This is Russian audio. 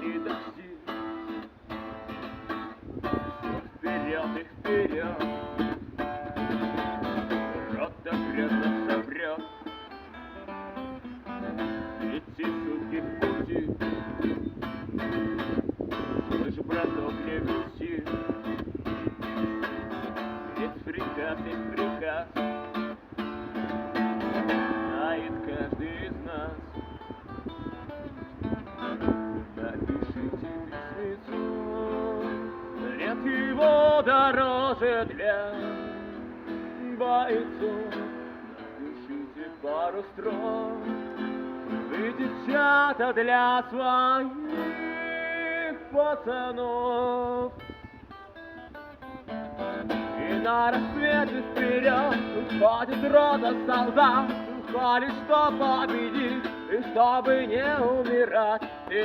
и дожди. Вперед и вперед, рота грязно соврет. Идти сутки в пути, слышь, браток, не грусти. Ведь приказ есть приказ, знает каждый из нас. Напишите письмецо, нет его дороже для бойцов. Напишите пару строк, вы, девчата, для своих пацанов. И на рассвете вперед уходит рота солдат, уходит, чтоб победить и чтобы не умирать. И